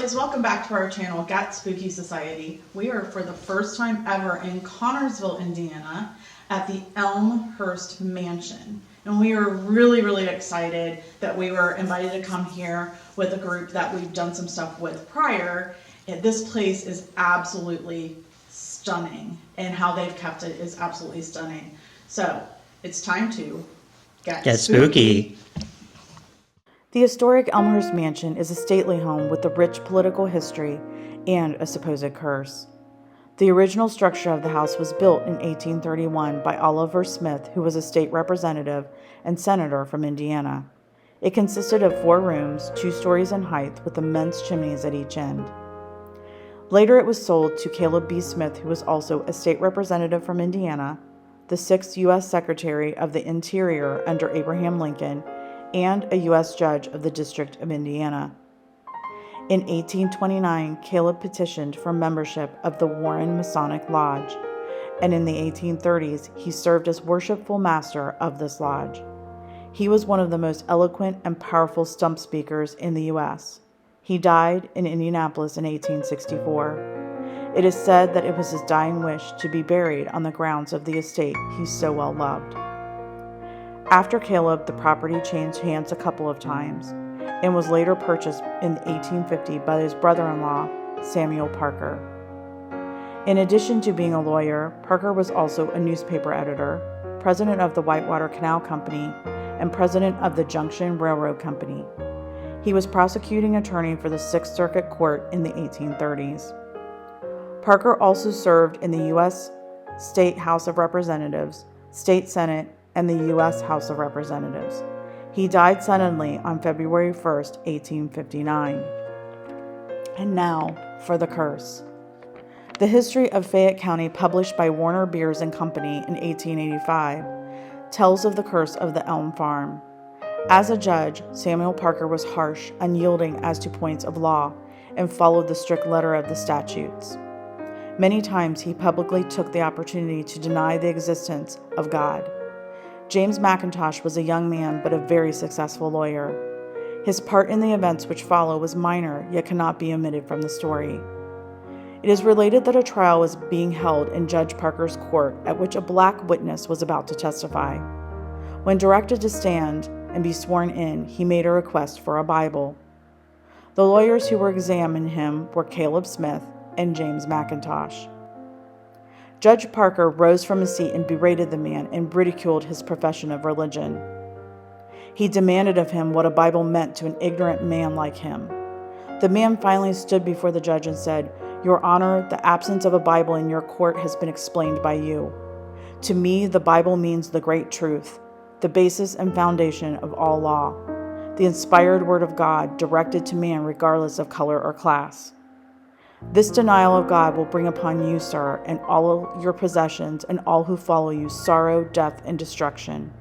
girlies, welcome back to our channel, Got Spooky Society. We are for the first time ever in Connersville, Indiana at the Elmhurst Mansion. And we are really excited that we were invited to come here with a group that we've done some stuff with prior. And this place is absolutely stunning, and how they've kept it is absolutely stunning. So it's time to get spooky. The historic Elmhurst Mansion is a stately home with a rich political history and a supposed curse. The original structure of the house was built in 1831 by Oliver Smith, who was a state representative and senator from Indiana. It consisted of 4 rooms, 2 stories in height, with immense chimneys at each end. Later it was sold to Caleb B. Smith, who was also a state representative from Indiana, the 6th U.S. Secretary of the Interior under Abraham Lincoln, and a U.S. Judge of the District of Indiana. In 1829, Caleb petitioned for membership of the Warren Masonic Lodge, and in the 1830s, he served as worshipful master of this lodge. He was one of the most eloquent and powerful stump speakers in the U.S. He died in Indianapolis in 1864. It is said that it was his dying wish to be buried on the grounds of the estate he so well loved. After Caleb, the property changed hands a couple of times and was later purchased in 1850 by his brother-in-law, Samuel Parker. In addition to being a lawyer, Parker was also a newspaper editor, president of the Whitewater Canal Company, and president of the Junction Railroad Company. He was prosecuting attorney for the Sixth Circuit Court in the 1830s. Parker also served in the U.S. State House of Representatives, State Senate, and the U.S. House of Representatives. He died suddenly on February 1st, 1859. And now for the curse. The History of Fayette County, published by Warner Beers and Company in 1885, tells of the curse of the Elm Farm. As a judge, Samuel Parker was harsh, unyielding as to points of law, and followed the strict letter of the statutes. Many times he publicly took the opportunity to deny the existence of God. James McIntosh was a young man but a very successful lawyer. His part in the events which follow was minor, yet cannot be omitted from the story. It is related that a trial was being held in Judge Parker's court at which a black witness was about to testify. When directed to stand and be sworn in, he made a request for a Bible. The lawyers who were examining him were Caleb Smith and James McIntosh. Judge Parker rose from his seat and berated the man and ridiculed his profession of religion. He demanded of him what a Bible meant to an ignorant man like him. The man finally stood before the judge and said, "Your Honor, the absence of a Bible in your court has been explained by you. To me, the Bible means the great truth, the basis and foundation of all law, the inspired word of God directed to man regardless of color or class. This denial of God will bring upon you, sir, and all your possessions and all who follow you sorrow, death, and destruction."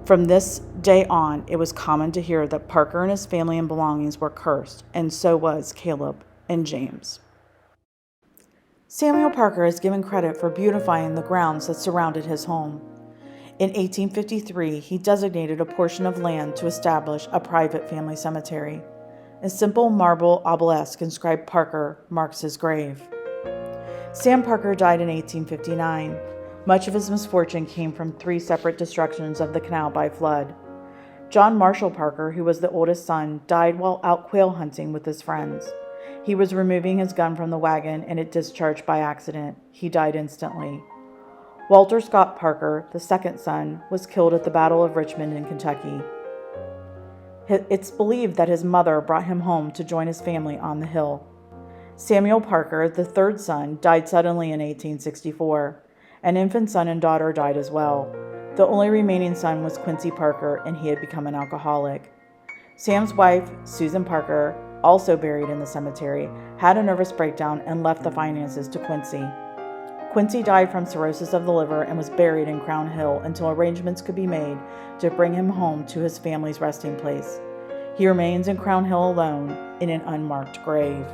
From this day on, it was common to hear that Parker and his family and belongings were cursed, and so was Caleb and James. Samuel Parker is given credit for beautifying the grounds that surrounded his home. In 1853, he designated a portion of land to establish a private family cemetery. A simple marble obelisk inscribed Parker marks his grave. Sam Parker died in 1859. Much of his misfortune came from 3 separate destructions of the canal by flood. John Marshall Parker, who was the oldest son, died while out quail hunting with his friends. He was removing his gun from the wagon and it discharged by accident. He died instantly. Walter Scott Parker, the second son, was killed at the Battle of Richmond in Kentucky. It's believed that his mother brought him home to join his family on the hill. Samuel Parker, the third son, died suddenly in 1864. An infant son and daughter died as well. The only remaining son was Quincy Parker, and he had become an alcoholic. Sam's wife, Susan Parker, also buried in the cemetery, had a nervous breakdown and left the finances to Quincy. Quincy died from cirrhosis of the liver and was buried in Crown Hill until arrangements could be made to bring him home to his family's resting place. He remains in Crown Hill alone in an unmarked grave.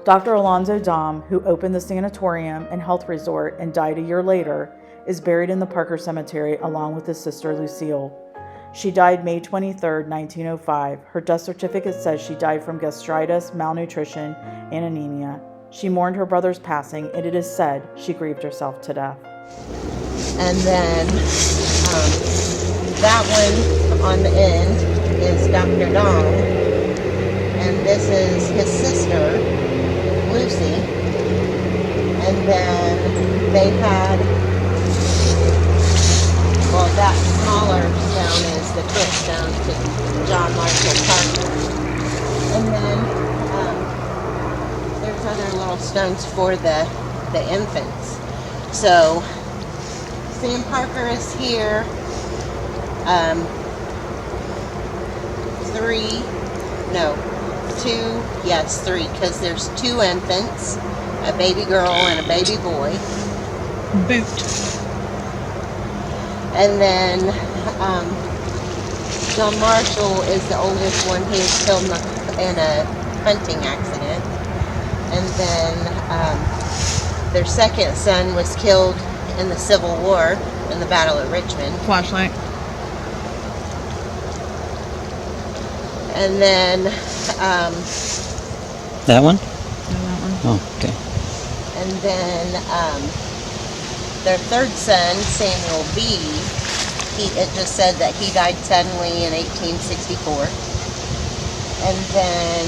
Dr. Alonzo Dom, who opened the sanatorium and health resort and died a year later, is buried in the Parker Cemetery along with his sister Lucille. She died May 23, 1905. Her death certificate says she died from gastritis, malnutrition, and anemia. She mourned her brother's passing, and it is said she grieved herself to death. And then that one on the end is Dr. Dong, and this is his sister, Lucy. And then they had, well, that smaller stone is the twin stone to John Marshall Parker. And then there's other little stones for the infants. So Sam Parker is here. Three, because there's 2 infants, a baby girl and a baby boy. Boot. And then John Marshall is the oldest one. He was killed in a hunting accident. And then their second son was killed in the Civil War in the Battle of Richmond. Flashlight. And then that one? No, that one. Oh, okay. and then their third son, Samuel B., it just said that he died suddenly in 1864. And then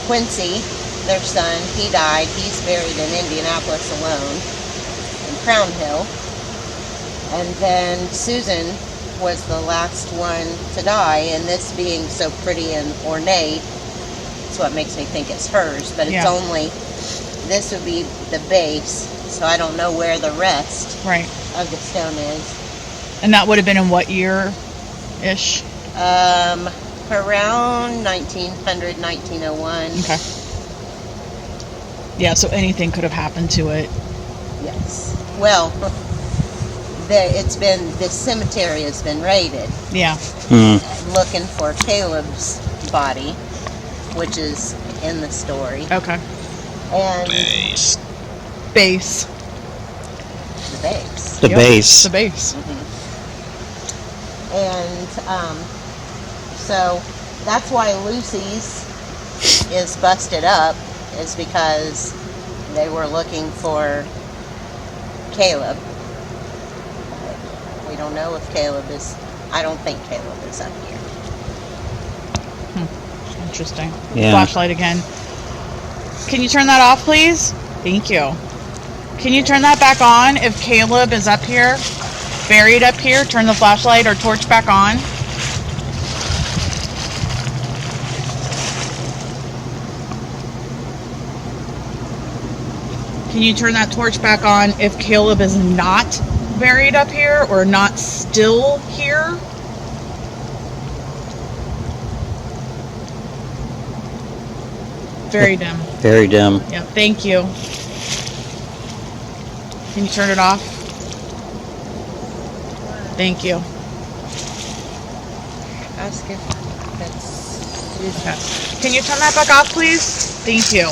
Quincy, their son, he died. He's buried in Indianapolis alone, in Crown Hill. And then Susan was the last one to die, and this being so pretty and ornate, it's what makes me think it's hers, but it's only, this would be the base, so I don't know where the rest Right. of the stone is. And that would have been in what year-ish? Around 1900, 1901. Okay. Yeah, so anything could have happened to it. Yes. Well, this cemetery has been raided. Yeah. Looking for Caleb's body, which is in the story. Okay. And Base. Base. the base. The base. The base. And so that's why Lucy's is busted up, is because they were looking for Caleb. We don't know if Caleb is, I don't think Caleb is up here. Interesting. Yeah. Flashlight again. Can you turn that off, please? Thank you. Can you turn that back on if Caleb is up here? Buried up here? Turn the flashlight or torch back on. Can you turn that torch back on if Caleb is not buried up here or not still here? Very dim. Very dim. Yeah, thank you. Can you turn it off? Thank you. Ask if that's... Can you turn that back off, please? Thank you.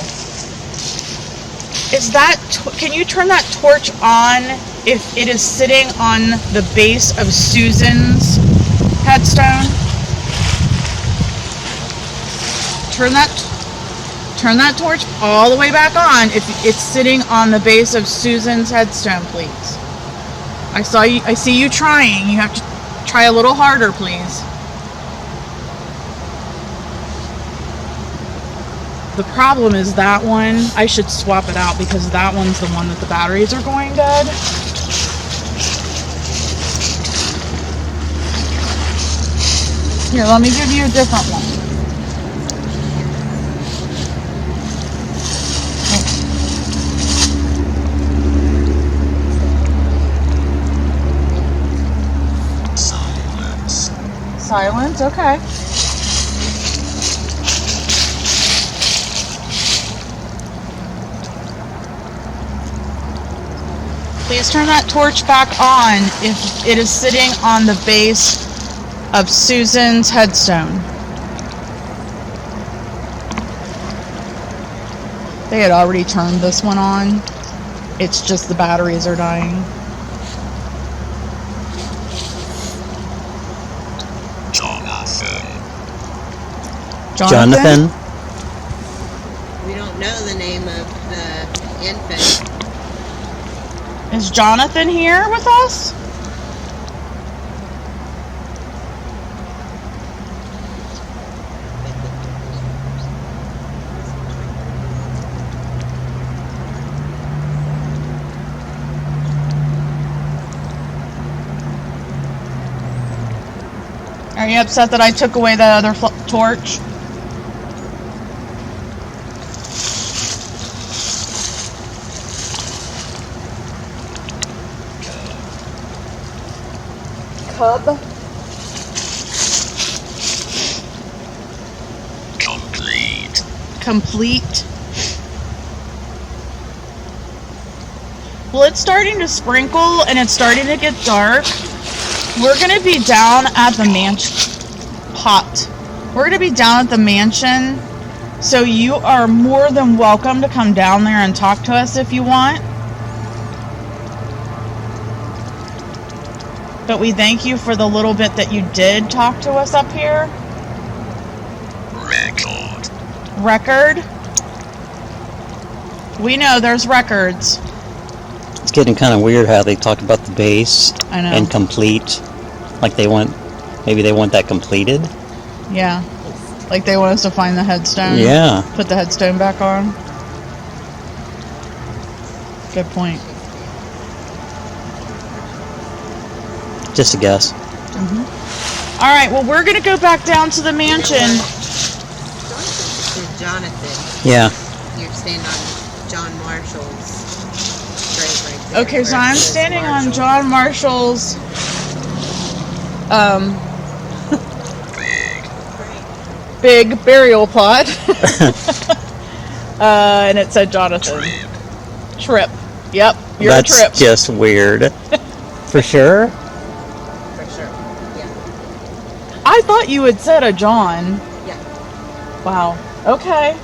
Is that, can you turn that torch on if it is sitting on the base of Susan's headstone? Turn that torch all the way back on if it's sitting on the base of Susan's headstone, please. I see you trying. You have to try a little harder, please. The problem is that one, I should swap it out because that one's the one that the batteries are going dead. Here, let me give you a different one. Silence, okay. Please turn that torch back on if it is sitting on the base of Susan's headstone. They had already turned this one on. It's just the batteries are dying. Jonathan? We don't know the name of the infant. Is Jonathan here with us? Are you upset that I took away that other torch? Cub? Complete. Well, it's starting to sprinkle and it's starting to get dark. We're going to be down at the mansion. We're going to be down at the mansion. So you are more than welcome to come down there and talk to us if you want. But we thank you for the little bit that you did talk to us up here. Record? We know there's records. It's getting kind of weird how they talk about the base I know. and complete. Like maybe they want that completed. Yeah. Like they want us to find the headstone. Yeah. Put the headstone back on. Good point. Just a guess. All right, well, we're going to go back down to the mansion. Jonathan. Yeah. You're standing on John Marshall's grave right there. Okay, so I'm standing on John Marshall's big burial plot. And it said Jonathan. Trip. Yep, you're That's a trip. just weird. For sure? For sure. Yeah. I thought you had said a John. Yeah. Wow. Okay.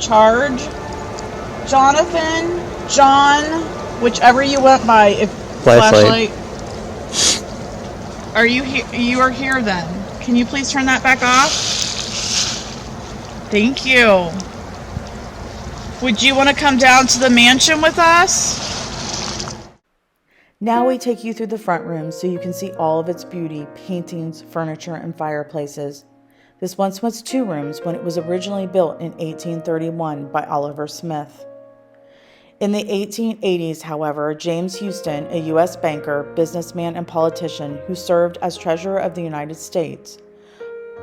Charge. Jonathan. John. Whichever you went by. If Flashlight. Are you here? You are here then. Can you please turn that back off? Thank you. Would you want to come down to the mansion with us? Now we take you through the front room so you can see all of its beauty, paintings, furniture, and fireplaces. This once was 2 rooms when it was originally built in 1831 by Oliver Smith. In the 1880s, however, James Houston, a U.S. banker, businessman, and politician who served as Treasurer of the United States,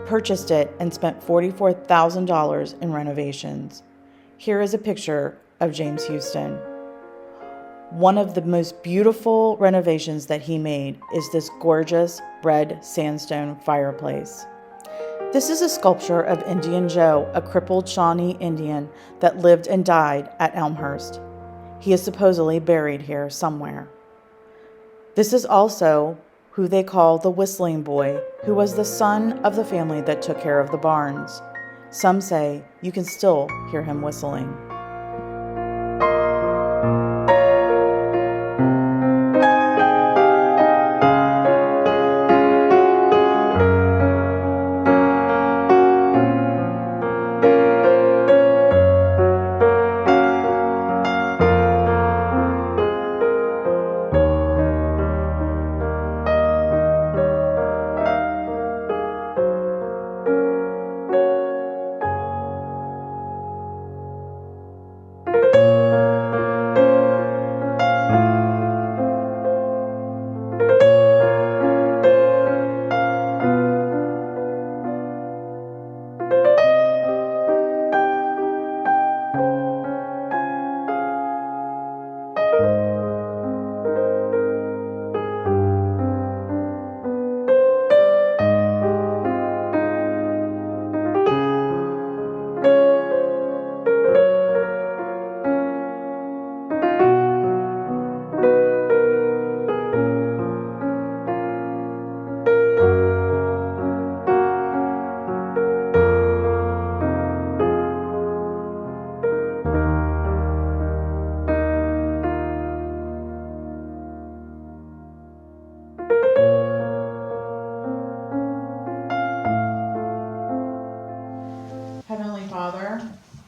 purchased it and spent $44,000 in renovations. Here is a picture of James Houston. One of the most beautiful renovations that he made is this gorgeous red sandstone fireplace. This is a sculpture of Indian Joe, a crippled Shawnee Indian that lived and died at Elmhurst. He is supposedly buried here somewhere. This is also who they call the Whistling Boy, who was the son of the family that took care of the barns. Some say you can still hear him whistling.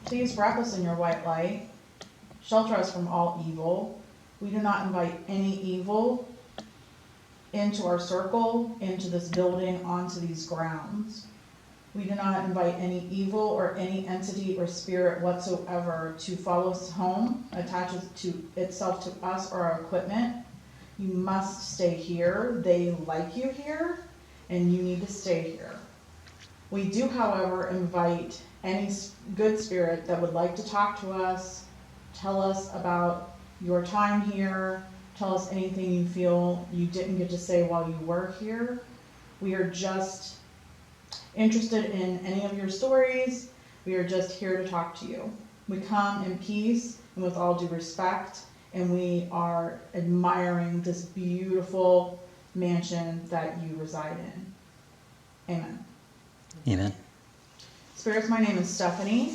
Please wrap us in your white light. Shelter us from all evil. We do not invite any evil into our circle, into this building, onto these grounds. We do not invite any evil or any entity or spirit whatsoever to follow us home, attach itself to us or our equipment. You must stay here. They like you here, and you need to stay here. We do, however, invite any good spirit that would like to talk to us, tell us about your time here, tell us anything you feel you didn't get to say while you were here. We are just interested in any of your stories. We are just here to talk to you. We come in peace and with all due respect, and we are admiring this beautiful mansion that you reside in. Amen. Amen. Spirits, my name is Stephanie,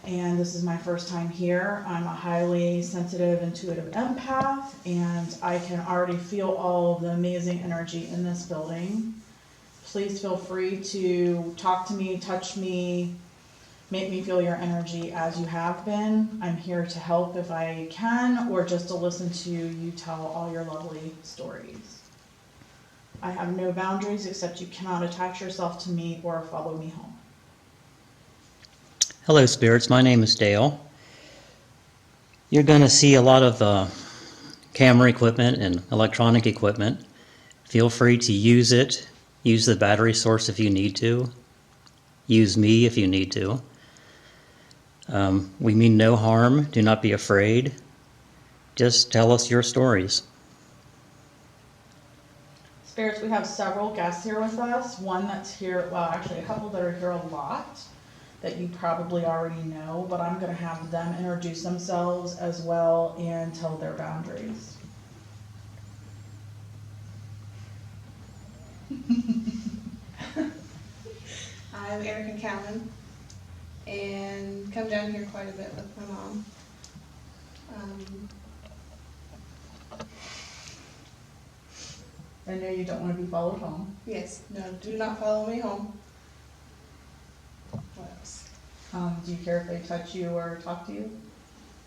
and this is my first time here. I'm a highly sensitive, intuitive empath, and I can already feel all of the amazing energy in this building. Please feel free to talk to me, touch me, make me feel your energy as you have been. I'm here to help if I can, or just to listen to you tell all your lovely stories. I have no boundaries except you cannot attach yourself to me or follow me home. Hello, spirits. My name is Dale. You're going to see a lot of camera equipment and electronic equipment. Feel free to use it. Use the battery source if you need to. Use me if you need to. We mean no harm. Do not be afraid. Just tell us your stories. Spirits, we have several guests here with us. One that's here, well, actually a couple that are here a lot that you probably already know, but I'm going to have them introduce themselves as well and tell their boundaries. I'm Erica Cowan, and come down here quite a bit with my mom. I know you don't want to be followed home. Yes, no, do not follow me home. What else? Do you care if they touch you or talk to you?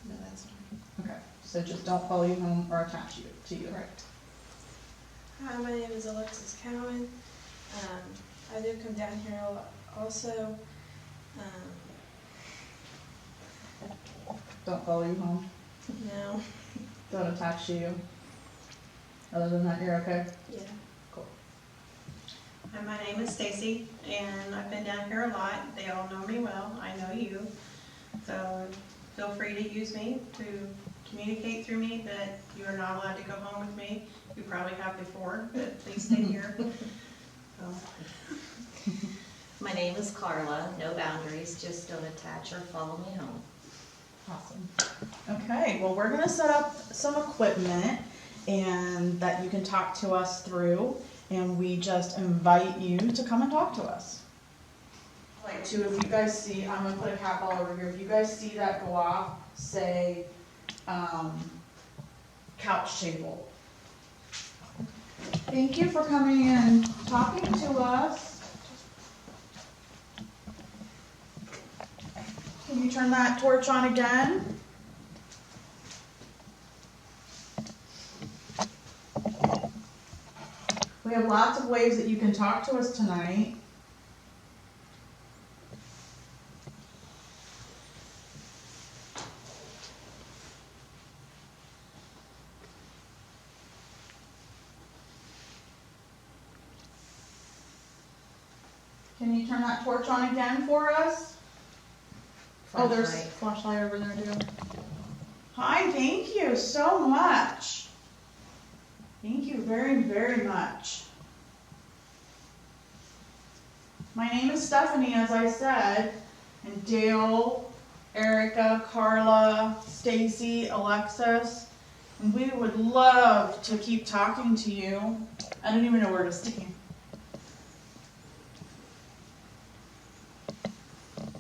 No, that's fine. Okay, so just don't follow you home or attach you to you. Correct. Hi, my name is Alexis Cowan. I do come down here a lot also. Don't follow you home. No. Don't attach to you. Other than that, you're okay? Yeah. Cool. Hi, my name is Stacy, and I've been down here a lot. They all know me well. I know you. So feel free to use me to communicate through me, but you are not allowed to go home with me. You probably have before, but please stay here. My name is Carla. No boundaries, just don't attach or follow me home. Awesome. Okay, well, we're gonna set up some equipment and that you can talk to us through, and we just invite you to come and talk to us. Like, too, if you guys see, I'm gonna put a cap all over here. If you guys see that go off, say, couch table. Thank you for coming and talking to us. Can you turn that torch on again? We have lots of ways that you can talk to us tonight. Can you turn that torch on again for us? Oh, there's a flashlight over there too. Hi, thank you so much. Thank you very, very much. My name is Stephanie, as I said, and Dale, Erica, Carla, Stacy, Alexis, and we would love to keep talking to you. I don't even know where to stand.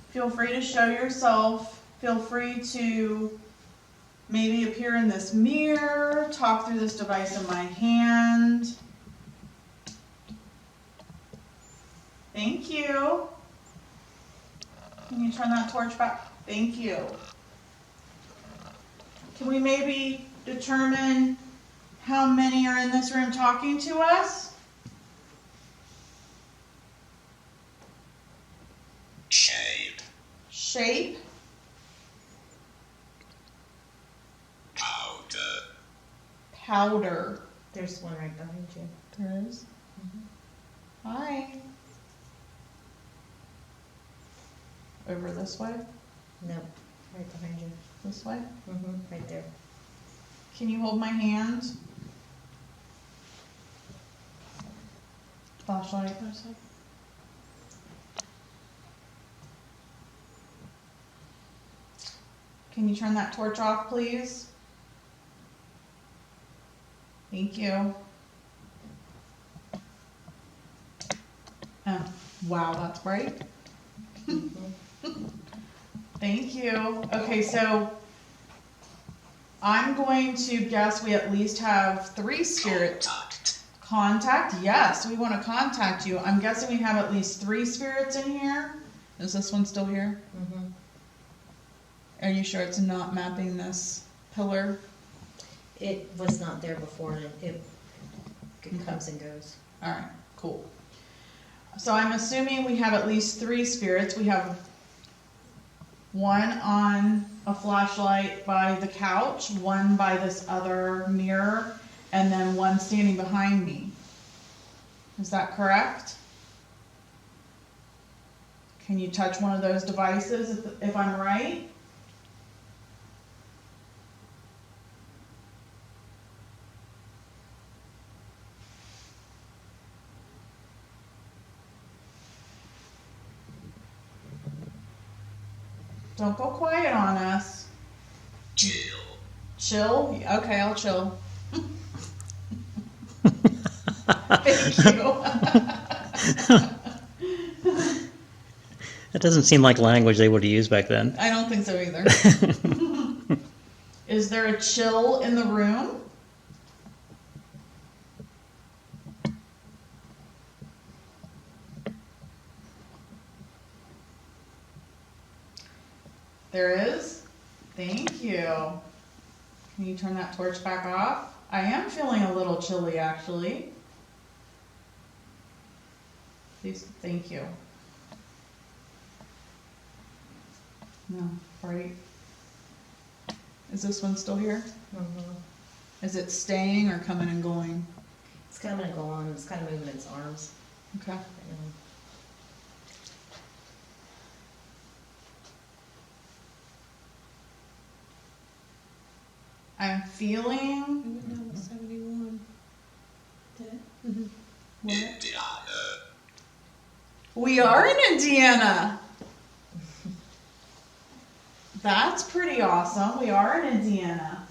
Feel free to show yourself. Feel free to maybe appear in this mirror, talk through this device in my hand. Thank you. Can you turn that torch back Thank you. Can we maybe determine how many are in this room talking to us? Shape. Shape? Powder. Powder. There's one right behind you. There is? Hi. Over this way? Nope, right behind you. This way? Right there. Can you hold my hand? Flashlight. Can you turn that torch off, please? Thank you. Oh, wow, that's bright. Thank you. Okay, so I'm going to guess we at least have 3 spirits. Contact? Yes, we want to contact you. I'm guessing we have at least 3 spirits in here. Is this one still here? Are you sure it's not mapping this pillar? It was not there before, and it comes and goes. All right, cool. So I'm assuming we have at least 3 spirits. We have one on a flashlight by the couch, one by this other mirror, and then one standing behind me. Is that correct? Can you touch one of those devices if I'm right? Don't go quiet on us. Chill. Chill? Okay, I'll chill. Thank you. That doesn't seem like language they would have used back then. I don't think so either. Is there a chill in the room? There is? Thank you. Can you turn that torch back off? I am feeling a little chilly, actually. Please, thank you. No, right? Is this one still here? Is it staying or coming and going? It's coming and going. It's kind of moving its arms. Okay. I'm feeling. 71. Indiana. We are in Indiana. That's pretty awesome. We are in Indiana.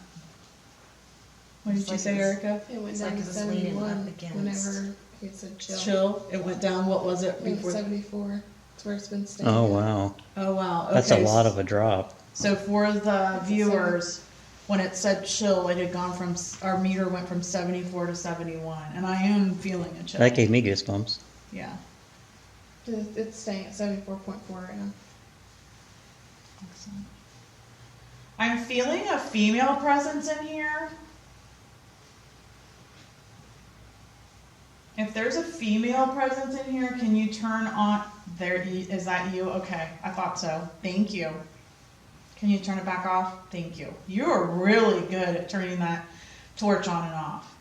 What did It's you like say, it's- Erica? It went It's down like to it's leaning up 71 against. whenever it said chill. Chill. It went down. What was it It went before? 74. That's where it's been staying. Oh, wow. Oh wow. That's a Okay, lot of a drop. So for the That's a viewers, when it said chill, it had gone from our meter went from 74 to 71, and I am feeling a chill. That gave me goosebumps. Yeah. It's staying at 74.4 right now. Excellent. I'm feeling a female presence in here. If there's a female presence in here, can you turn on, there, is that you? Okay, I thought so. Thank you. Can you turn it back off? Thank you. You're really good at turning that torch on and off.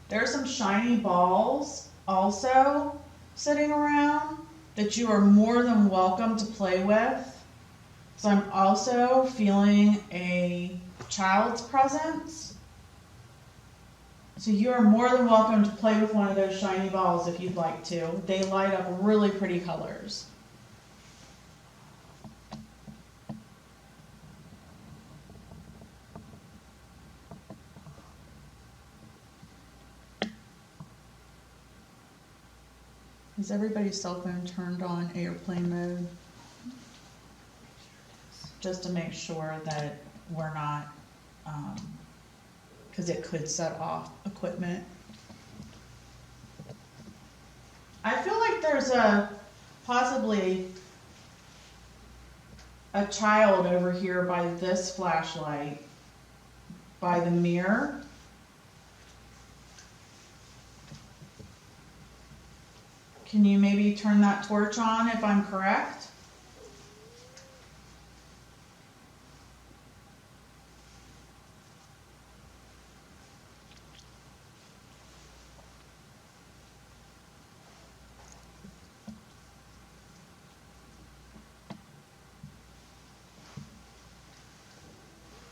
There are some shiny balls also sitting around that you are more than welcome to play with. So I'm also feeling a child's presence. So you are more than welcome to play with one of those shiny balls if you'd like to. They light up really pretty colors. Is everybody's cell phone turned on airplane mode? Just to make sure that we're not, because it could set off equipment. I feel like there's possibly a child over here by this flashlight, by the mirror. Can you maybe turn that torch on if I'm correct?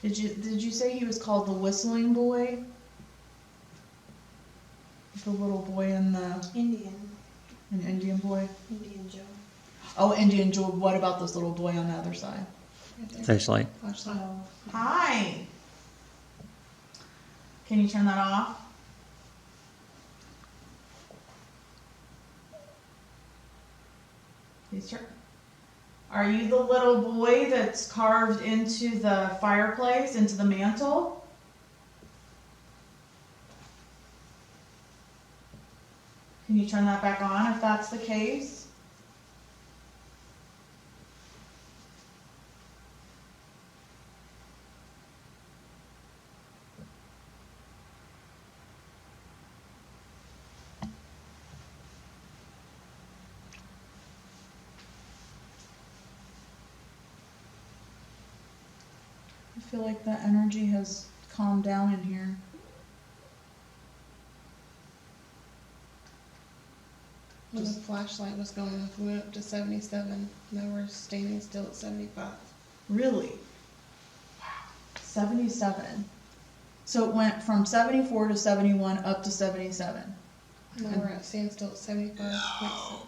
Did you say he was called the Whistling Boy? The little boy in the an Indian boy? Indian Joe. Oh, Indian Joe. What about this little boy on the other side? Flashlight. Flashlight. Hi. Can you turn that off? Please turn. Are you the little boy that's carved into the fireplace, into the mantle? Can you turn that back on if that's the case? I feel like the energy has calmed down in here. When the flashlight was going off, we went up to 77. Now we're standing still at 75. Really? Wow. 77. So it went from 74 to 71 up to 77. Now we're at standstill at 75.7.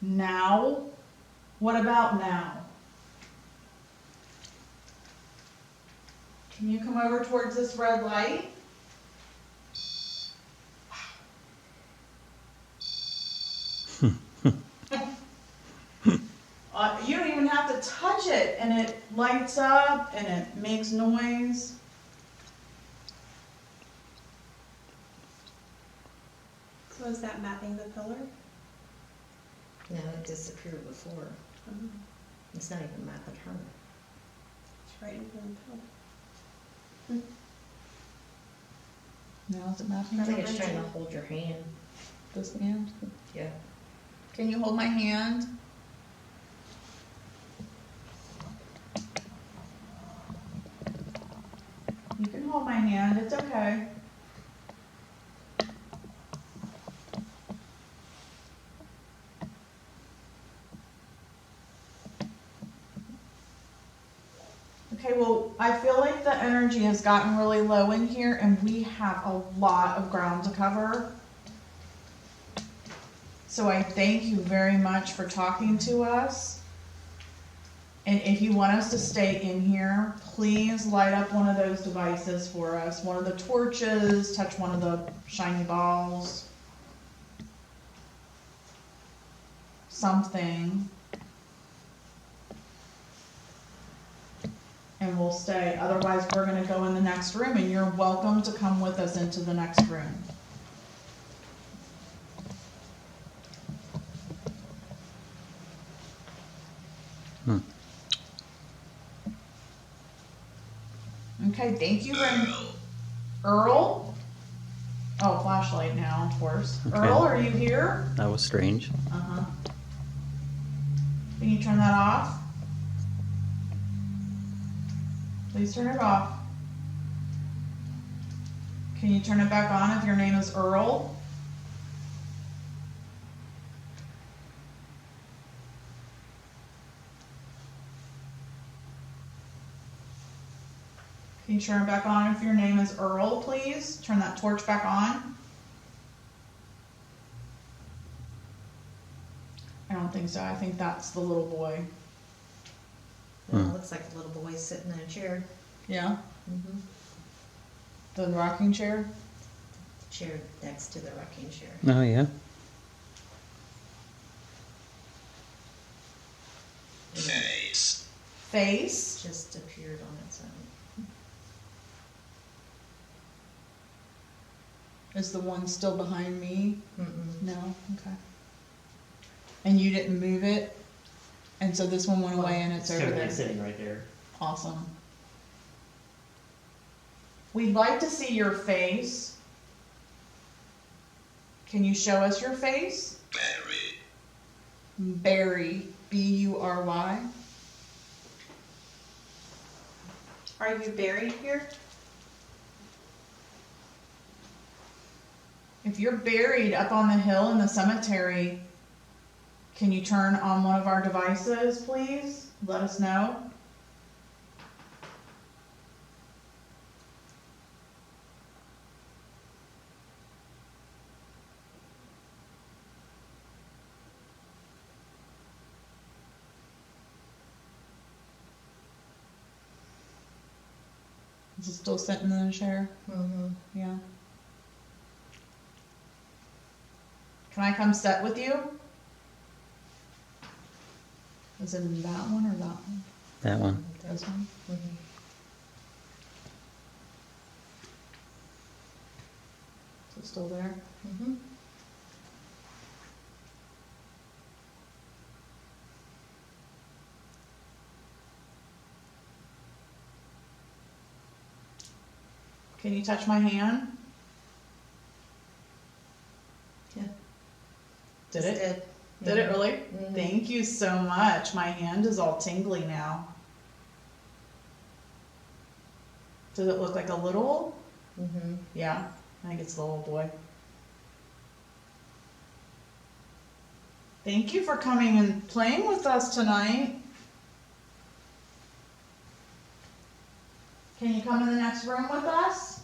Now? What about now? Can you come over towards this red light? You don't even have to touch it, and it lights up and it makes noise. So is that mapping the pillar? No, it disappeared before. It's not even mapping her. It's right in front of the pillar. Now is it mapping? I think it's trying to hold your hand. This hand? Yeah. Can you hold my hand? You can hold my hand, it's okay. Okay, well, I feel like the energy has gotten really low in here and we have a lot of ground to cover. So I thank you very much for talking to us. And if you want us to stay in here, please light up one of those devices for us. One of the torches, touch one of the shiny balls. Something. And we'll stay. Otherwise, we're going to go in the next room, and you're welcome to come with us into the next room. Okay, thank you very much. Earl? Oh, flashlight now, of course. Okay. Earl, are you here? That was strange. Uh-huh. Can you turn that off? Please turn it off. Can you turn it back on if your name is Earl? Can you turn it back on if your name is Earl, please? Turn that torch back on. I don't think so. I think that's the little boy. It looks like a little boy sitting in a chair. Yeah? Mm-hmm. The rocking chair? Chair next to the rocking chair. Oh, yeah. Face. Face? Just appeared on its own. Is the one still behind me? Mm-mm. No? Okay. And you didn't move it? And so this one went away and it's over there? sitting right there. Awesome. We'd like to see your face. Can you show us your face? Barry. Barry, B-U-R-Y. Are you buried here? If you're buried up on the hill in the cemetery, can you turn on one of our devices, please? Let us know. Is it still sitting in the chair? Mm-hmm. Yeah. Can I come sit with you? Is it in that one or that one? That one. This one? Mm-hmm. Is it still there? Mm-hmm. Can you touch my hand? Yeah. Did it? Did. Did it really? Mhm. Thank you so much. My hand is all tingly now. Does it look like a little? Mm-hmm. Yeah, I think it's the little boy. Thank you for coming and playing with us tonight. Can you come in the next room with us?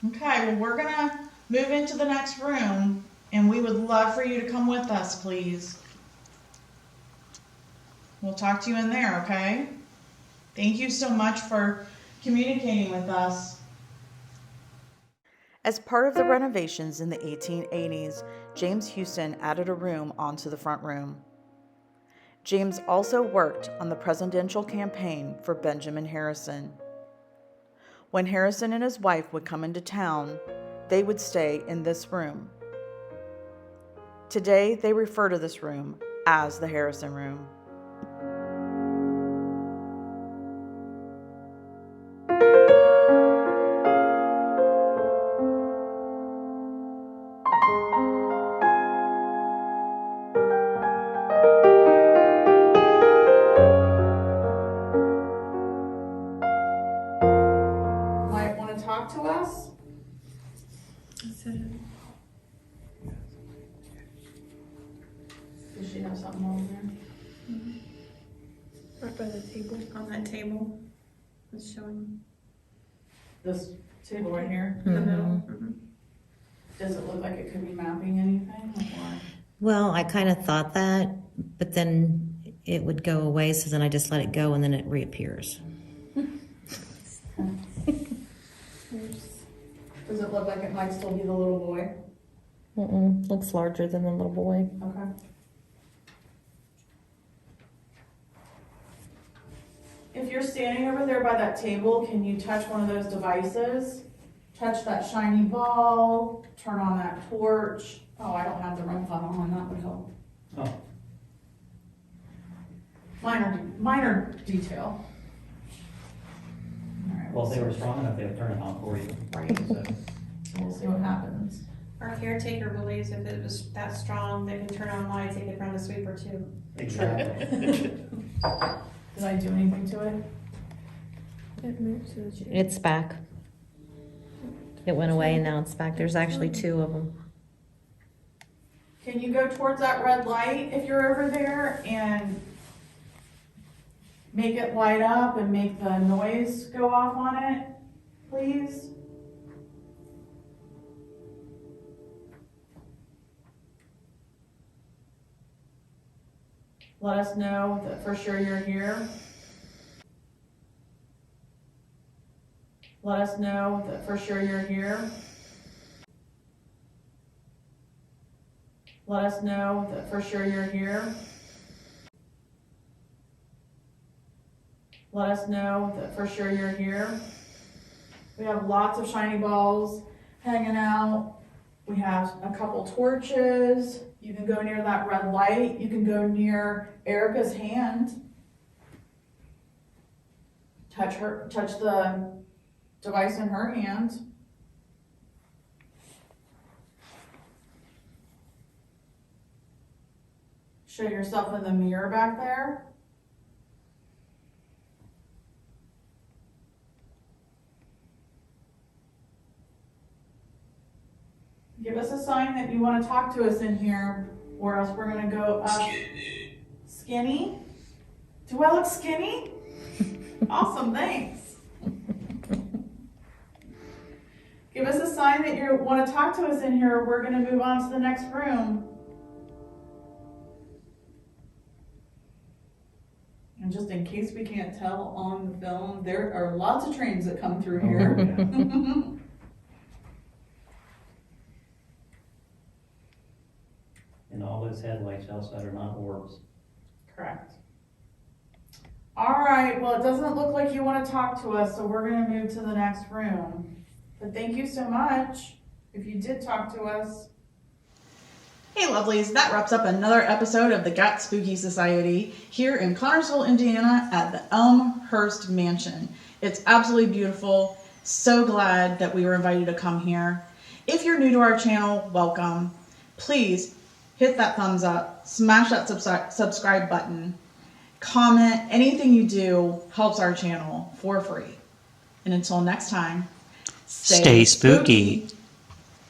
Okay, well, we're gonna move into the next room, and we would love for you to come with us, please. We'll talk to you in there, okay? Thank you so much for communicating with us. As part of the renovations in the 1880s, James Houston added a room onto the front room. James also worked on the presidential campaign for Benjamin Harrison. When Harrison and his wife would come into town, they would stay in this room. Today, they refer to this room as the Harrison Room. Might want to talk to us? Does she have something over there? Right by the table, on that table. It's showing This table right here? in the middle. Mm-hmm. Mhm. Does it look like it could be mapping anything, or? Well, I kind of thought that, but then it would go away, so then I just let it go and then it reappears. Does it look like it might still be the little boy? Looks larger than the little boy. Okay. If you're standing over there by that table, can you touch one of those devices? Touch that shiny ball, turn on that torch. Oh, I don't have the REM button on, that would help. Oh. Minor detail. All right, Well, if they were strong enough, they would turn it on for you. Right. So we'll see what happens. Our caretaker believes if it was that strong, they can turn on lights, they could run a sweeper too. Exactly. Did I do anything to it? It moves to the chair. It's back. It went away and now it's back. There's actually two of them. Can you go towards that red light if you're over there and make it light up and make the noise go off on it, please? Let us know that for sure you're here. Let us know that for sure you're here. Let us know that for sure you're here. Let us know that for sure you're here. We have lots of shiny balls hanging out. We have a couple torches. You can go near that red light. You can go near Erica's hand. Touch the device in her hand. Show yourself in the mirror back there. Give us a sign that you want to talk to us in here, or else we're going to go up. Skinny. Skinny? Do I look skinny? Awesome, thanks. Give us a sign that you want to talk to us in here, or we're going to move on to the next room. And just in case we can't tell on the film, there are lots of trains that come through here. And all those headlights outside are not orbs. Correct. All right, well, it doesn't look like you want to talk to us, so we're going to move to the next room. But thank you so much if you did talk to us. Hey, lovelies, that wraps up another episode of the Got Spooky Society here in Connersville, Indiana at the Elmhurst Mansion. It's absolutely beautiful. So glad that we were invited to come here. If you're new to our channel, welcome. Please hit that thumbs up, smash that subscribe button, comment. Anything you do helps our channel for free. And until next time, Stay spooky.